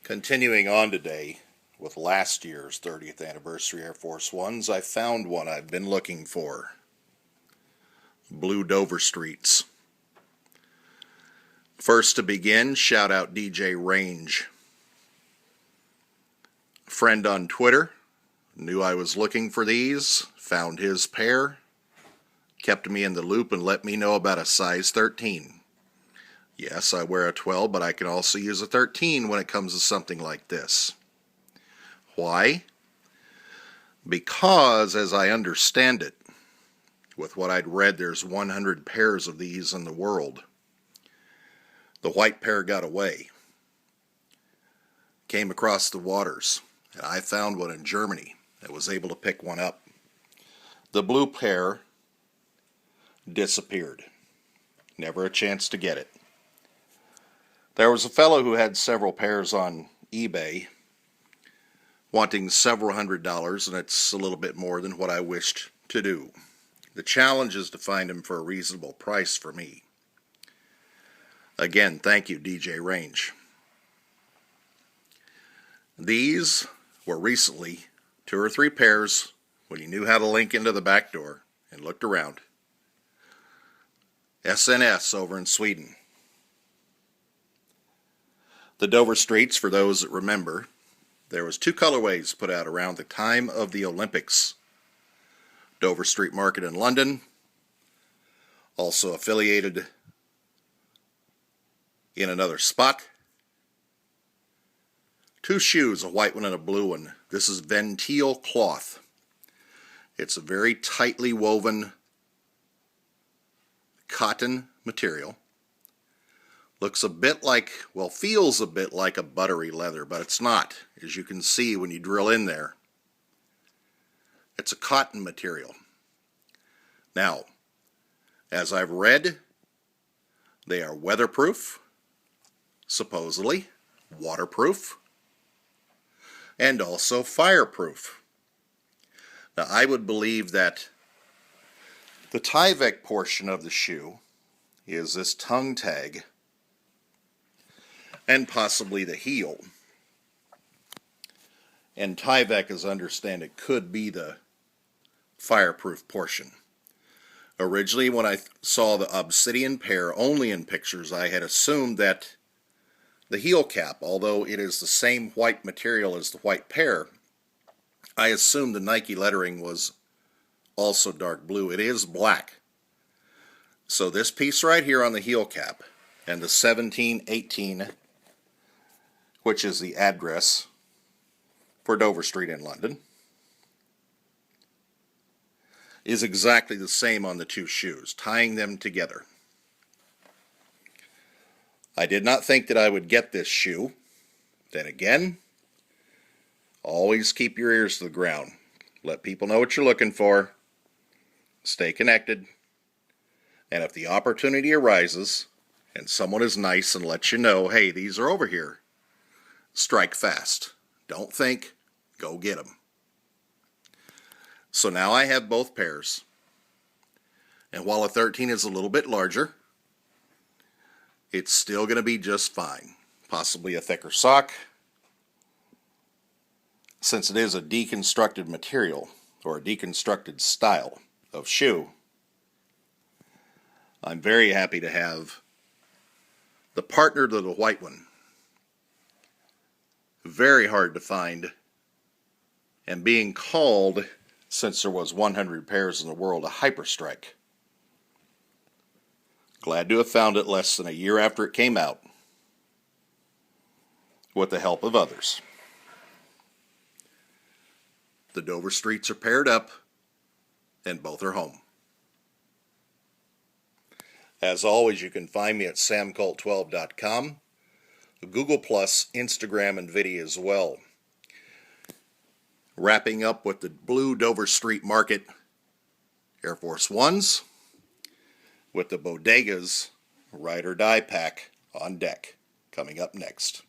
Continuing on today with last year's 30th anniversary Air Force Ones, I found one I've been looking for. Blue Dover Streets. First to begin, shout out DJ Range. Friend on Twitter, knew I was looking for these, found his pair, kept me in the loop and let me know about a size 13. Yes, I wear a 12, but I can also use a 13 when it comes to something like this. Why? Because, as I understand it, with what I'd read, there's 100 pairs of these in the world. The white pair got away. Came across the waters, and I found one in Germany. I was able to pick one up. The blue pair disappeared. Never a chance to get it. There was a fellow who had several pairs on eBay, wanting several $100s, and it's a little bit more than what I wished to do. The challenge is to find them for a reasonable price for me. Again, thank you, DJ Range. These were recently 2 or 3 pairs when you knew how to link into the back door and looked around. SNS over in Sweden. The Dover Streets, for those that remember, there was 2 colorways put out around the time of the Olympics. Dover Street Market in London, also affiliated in another spot. 2 shoes, a white one and a blue one. This is Ventile cloth. It's a very tightly woven cotton material. Looks a bit like, well, feels a bit like a buttery leather, but it's not, as you can see when you drill in there. It's a cotton material. Now, as I've read, they are weatherproof, supposedly, waterproof, and also fireproof. Now, I would believe that the Tyvek portion of the shoe is this tongue tag and possibly the heel. And Tyvek, as I understand it, could be the fireproof portion. Originally, when I saw the Obsidian pair only in pictures, I had assumed that the heel cap, although it is the same white material as the white pair, I assumed the Nike lettering was also dark blue. It is black. So this piece right here on the heel cap and the 1718, which is the address for Dover Street in London, is exactly the same on the 2 shoes, tying them together. I did not think that I would get this shoe. Then again, always keep your ears to the ground. Let people know what you're looking for. Stay connected. And if the opportunity arises and someone is nice and lets you know, hey, these are over here, strike fast. Don't think, go get them. So now I have both pairs. And while a 13 is a little bit larger, it's still going to be just fine. Possibly a thicker sock, since it is a deconstructed material or a deconstructed style of shoe. I'm very happy to have the partner to the white one. Very hard to find, and being called, since there was 100 pairs in the world, a hyperstrike. Glad to have found it less than a year after it came out, with the help of others. The Dover Streets are paired up, and both are home. As always, you can find me at samcult12.com, Google+, Instagram, and video as well. Wrapping up with the blue Dover Street Market Air Force Ones, with the Bodega's Ride or Die pack on deck, coming up next.